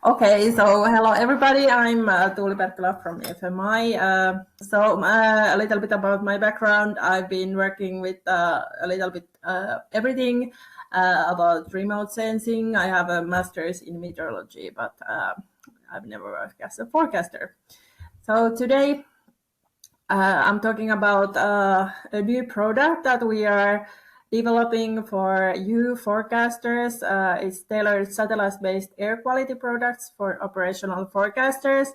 Okay, so hello everybody. I'm Tuuli Perttula from FMI. A little bit about my background. I've been working with a little bit everything about remote sensing. I have a master's in meteorology, but I've never worked as a forecaster. So today I'm talking about a new product that we are developing for you forecasters. It's tailored satellite-based air quality products for operational forecasters.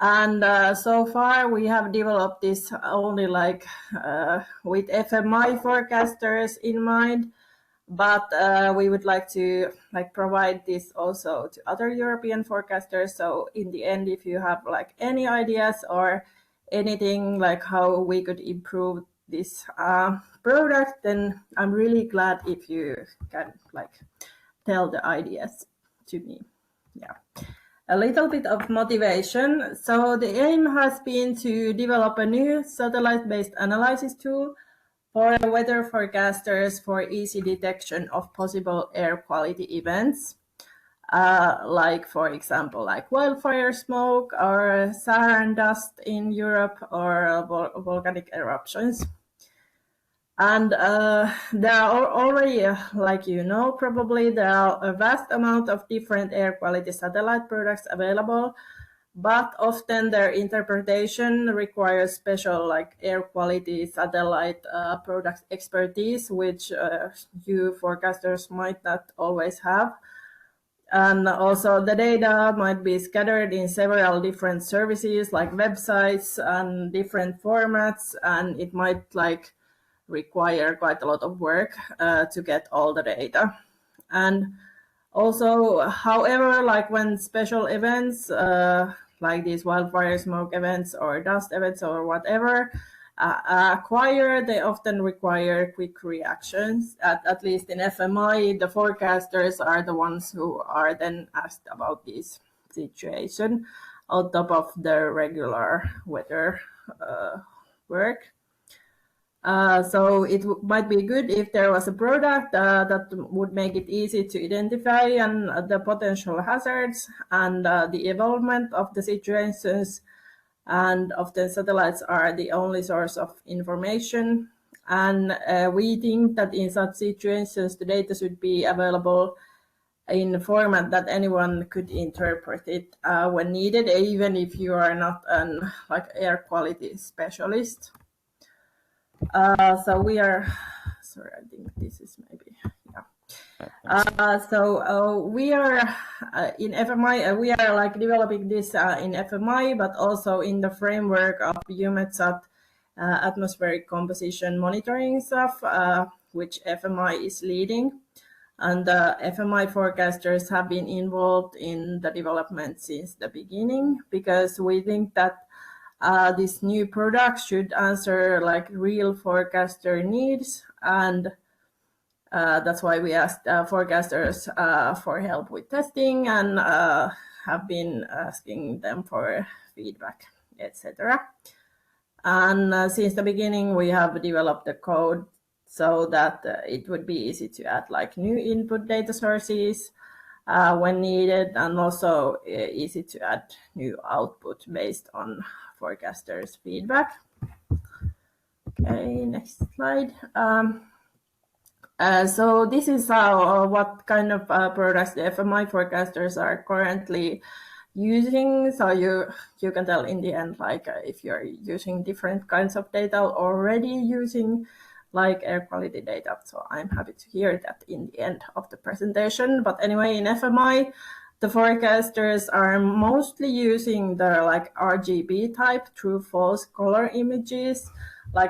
And so far, we have developed this only with FMI forecasters in mind. But we would like to provide this also to other European forecasters. So in the end, if you have any ideas or anything like how we could improve this product, then I'm really glad if you can tell the ideas to me. Yeah. A little bit of motivation. So the aim has been to develop a new satellite-based analysis tool for weather forecasters for easy detection of possible air quality events, for example, like wildfire smoke or Saharan dust in Europe or volcanic eruptions. And there are already, probably there are a vast amount of different air quality satellite products available, but often their interpretation requires special air quality satellite product expertise, which you forecasters might not always have. And also the data might be scattered in several different services like websites and different formats, and it might require quite a lot of work to get all the data. And also, however, when special events like these wildfire smoke events or dust events or whatever occur, they often require quick reactions. At least in FMI, the forecasters are the ones who are then asked about this situation on top of their regular weather work. So it might be good if there was a product that would make it easy to identify and the potential hazards and the evolvement of the situations. And often satellites are the only source of information. And we think that in such situations, the data should be available in a format that anyone could interpret it when needed, even if you are not an air quality specialist. So we are, sorry, I think this is maybe, yeah. We are in FMI, we are developing this in FMI, but also in the framework of EUMETSAT atmospheric composition monitoring stuff, which FMI is leading. And FMI forecasters have been involved in the development since the beginning, because we think that this new product should answer real forecaster needs, and that's why we asked forecasters for help with testing and have been asking them for feedback, etc. And since the beginning, we have developed the code so that it would be easy to add new input data sources when needed, and also easy to add new output based on forecasters' feedback. Okay, next slide. So this is what kind of products the FMI forecasters are currently using. So you can tell in the end, if you're using different kinds of data already using air quality data. So I'm happy to hear that in the end of the presentation. But anyway, in FMI, the forecasters are mostly using the RGB type true false color images,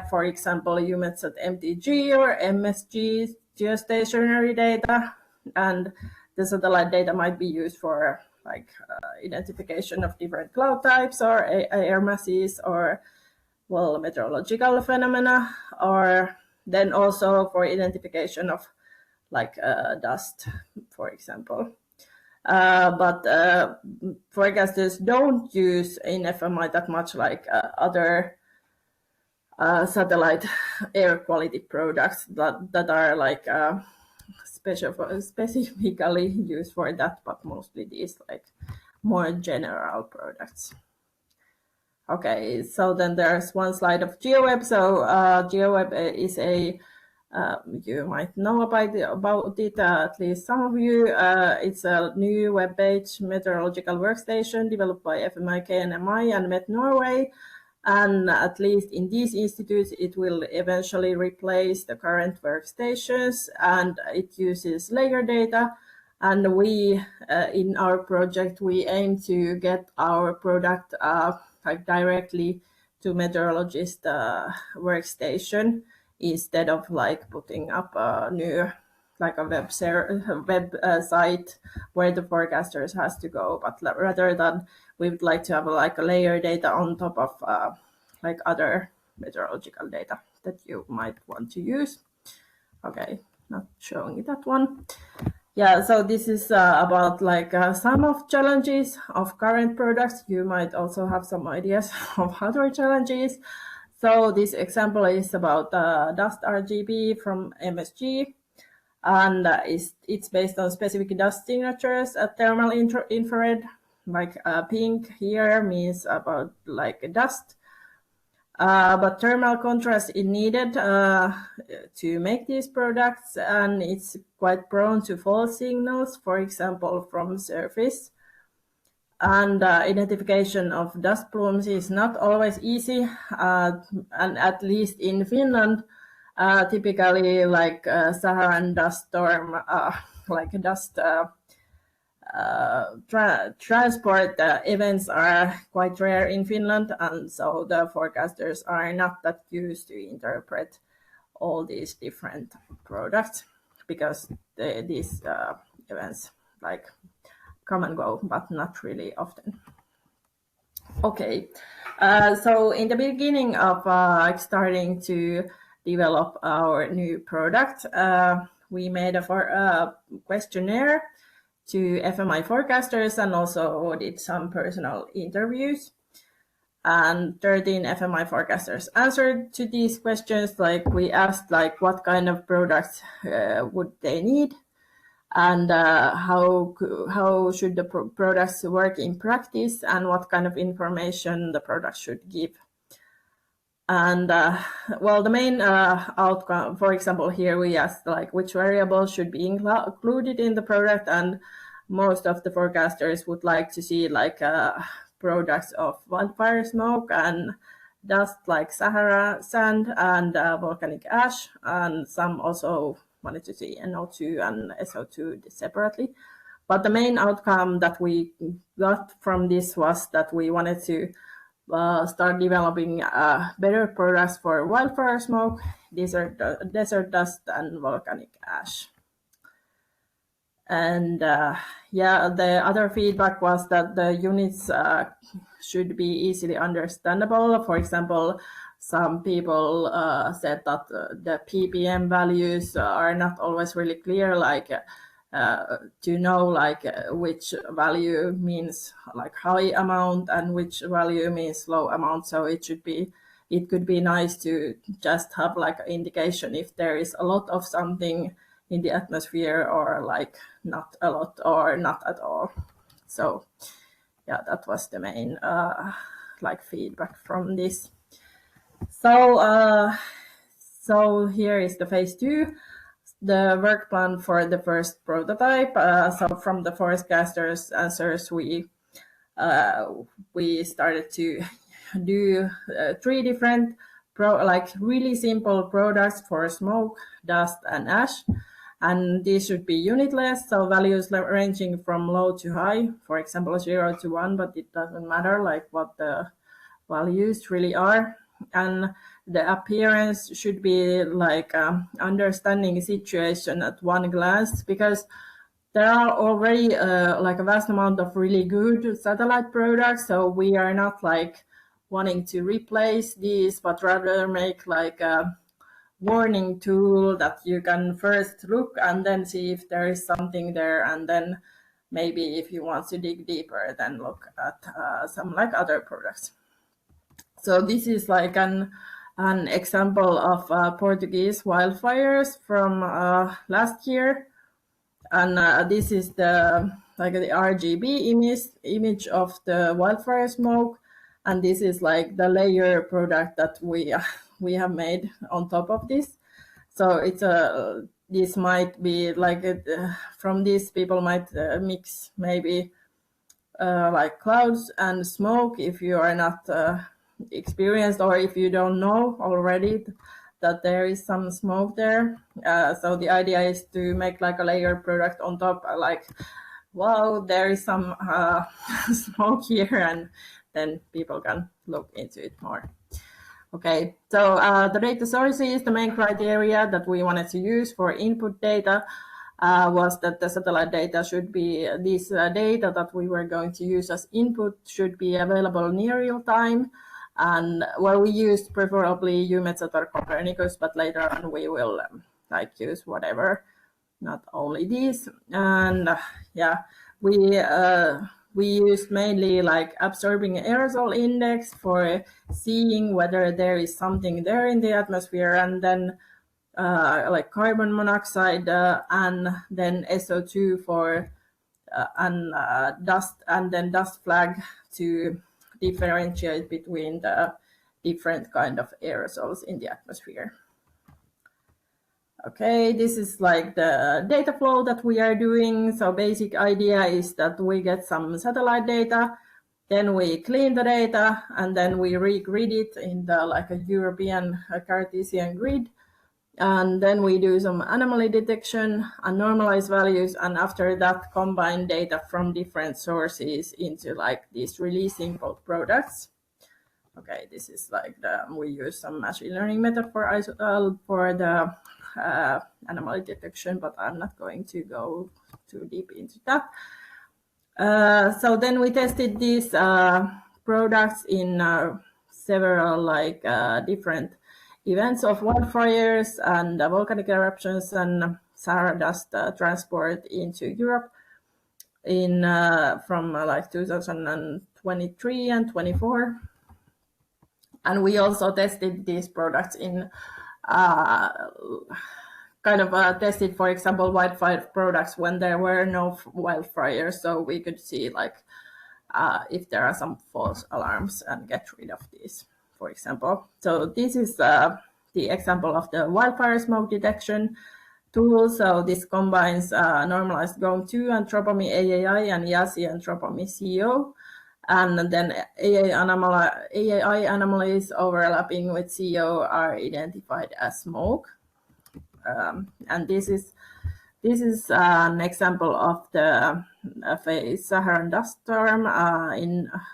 for example, EUMETSAT MTG or MSG geostationary data. And the satellite data might be used for identification of different cloud types or air masses or, well, meteorological phenomena, or then also for identification of dust, for example. But forecasters don't use in FMI that much other satellite air quality products that are specifically used for that, but mostly these more general products. Okay, so then there's one slide of GeoWeb. So GeoWeb is a you might know about it, at least some of you. It's a new web-based meteorological workstation developed by FMI, KNMI, and Met Norway. And at least in these institutes, it will eventually replace the current workstations, and it uses layer data. And we, in our project, we aim to get our product like directly to meteorologist workstation, instead of like putting up a new like a web site where the forecasters has to go, but rather than we would like to have like a layer data on top of like other meteorological data that you might want to use. Okay, not showing that one. Yeah, so this is about like some of challenges of current products. You might also have some ideas of other challenges. So this example is about dust RGB from MSG, and it's based on specific dust signatures at thermal infrared. Like pink here means about like dust, but thermal contrast is needed to make these products, and it's quite prone to false signals, for example, from surface. And identification of dust plumes is not always easy, and at least in Finland, typically like Saharan dust storm, like dust transport events are quite rare in Finland, and so the forecasters are not that used to interpret all these different products, because these events like come and go, but not really often. Okay, so in the beginning of starting to develop our new product, we made a questionnaire to FMI forecasters and also did some personal interviews. And 13 FMI forecasters answered to these questions. Like we asked like what kind of products would they need, and how should the products work in practice, and what kind of information the product should give. And well, the main outcome, for example, here we asked like which variables should be included in the product, and most of the forecasters would like to see like products of wildfire smoke and dust like Sahara sand and volcanic ash, and some also wanted to see NO2 and SO2 separately. But the main outcome that we got from this was that we wanted to start developing better products for wildfire smoke, desert dust, and volcanic ash. And yeah, the other feedback was that the units should be easily understandable. For example, some people said that the ppm values are not always really clear, like to know like which value means like high amount and which value means low amount. So it could be nice to just have like an indication if there is a lot of something in the atmosphere, or like not a lot or not at all. So yeah, that was the main like feedback from this. So so here is the phase 2, the work plan for the first prototype. So from the forecasters' answers, we started to do 3 different like really simple products for smoke, dust, and ash. And these should be unitless, so values ranging from low to high, for example 0 to 1, but it doesn't matter like what the values really are. And the appearance should be like understanding situation at one glance, because there are already like a vast amount of really good satellite products, so we are not like wanting to replace these, but rather make like a warning tool that you can first look and then see if there is something there, and then maybe if you want to dig deeper, then look at some like other products. So this is like an example of Portuguese wildfires from last year, and this is the like the RGB image of the wildfire smoke, and this is like the layer product that we have made on top of this. So it's this might be like from this people might mix maybe like clouds and smoke if you are not experienced, or if you don't know already that there is some smoke there. So the idea is to make like a layer product on top, like, wow, there is some smoke here, and then people can look into it more. Okay, so the data sources, the main criteria that we wanted to use for input data was that the satellite data should be, this data that we were going to use as input should be available near real time. And well, we used preferably EUMETSAT or Copernicus, but later on we will like use whatever, not only these. And yeah, we used mainly like absorbing aerosol index for seeing whether there is something there in the atmosphere, and then like carbon monoxide and then SO2 for and dust, and then dust flag to differentiate between the different kind of aerosols in the atmosphere. Okay, this is like the data flow that we are doing. So basic idea is that we get some satellite data, then we clean the data, and then we regrid it in the like a European Cartesian grid. And then we do some anomaly detection and normalize values, and after that combine data from different sources into like these releasing products. Okay, this is like we use some machine learning method for the anomaly detection, but I'm not going to go too deep into that. So then we tested these products in several like different events of wildfires and volcanic eruptions and Sahara dust transport into Europe in from like 2023 and 24. And we also tested these products in kind of tested, for example, wildfire products when there were no wildfires, so we could see like if there are some false alarms and get rid of these, for example. So this is the example of the wildfire smoke detection tool. So this combines normalized GOM2 anthropomy AAI and YASI anthropomy CO. And then AAI anomalies overlapping with CO are identified as smoke. And this is an example of the Saharan dust storm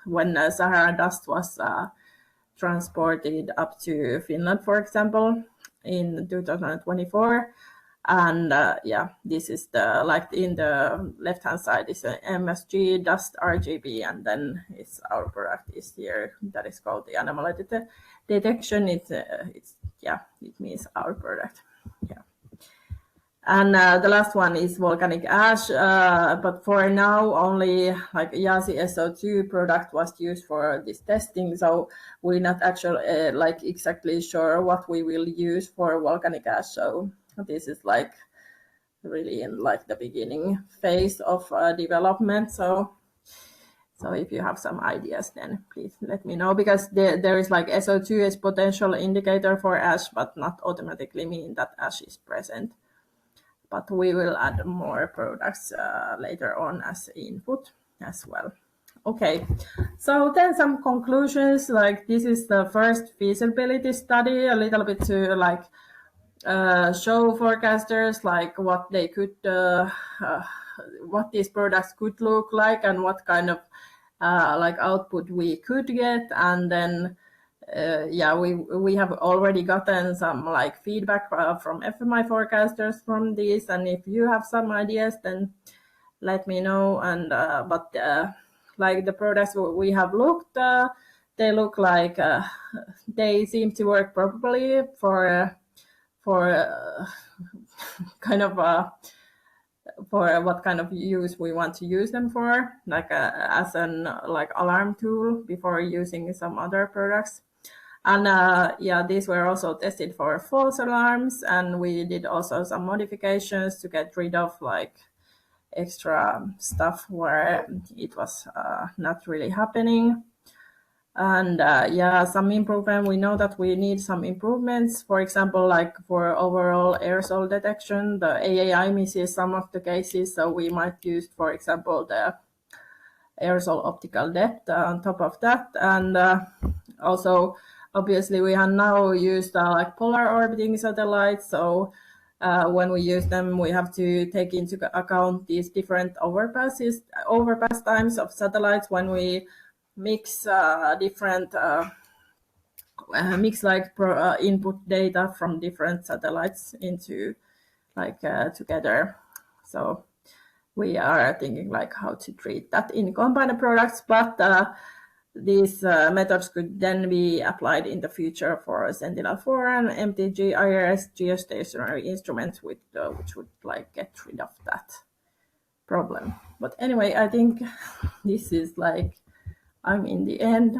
when Saharan dust was transported up to Finland, for example, in 2024. And yeah, this is the like in the left hand side is an MSG dust RGB, and then it's our product is here that is called the anomaly detection. It's yeah, it means our product. Yeah. And the last one is volcanic ash, but for now only like YASI SO2 product was used for this testing, so we're not actually like exactly sure what we will use for volcanic ash. So this is like really in like the beginning phase of development. So if you have some ideas, then please let me know, because there is like SO2 is potential indicator for ash, but not automatically mean that ash is present. But we will add more products later on as input as well. Okay, so then some conclusions, like this is the first feasibility study, a little bit to like show forecasters like what they could, what these products could look like, and what kind of like output we could get. And then yeah, we have already gotten some like feedback from FMI forecasters from this, and if you have some ideas, then let me know. And but like the products we have looked, they look like they seem to work properly for kind of for what kind of use we want to use them for, like as an like alarm tool before using some other products. And yeah, these were also tested for false alarms, and we did also some modifications to get rid of like extra stuff where it was not really happening. And yeah, some improvement. We know that we need some improvements. For example, like for overall aerosol detection, the AAI misses some of the cases, so we might use, for example, the aerosol optical depth on top of that. And also, obviously, we have now used like polar orbiting satellites. So when we use them, we have to take into account these different overpass times of satellites when we mix different input data from different satellites into together. So we are thinking like how to treat that in combined products, but these methods could then be applied in the future for Sentinel-4 and MTG IRS geostationary instruments, which would like get rid of that problem. But anyway, I think this is like I'm in the end.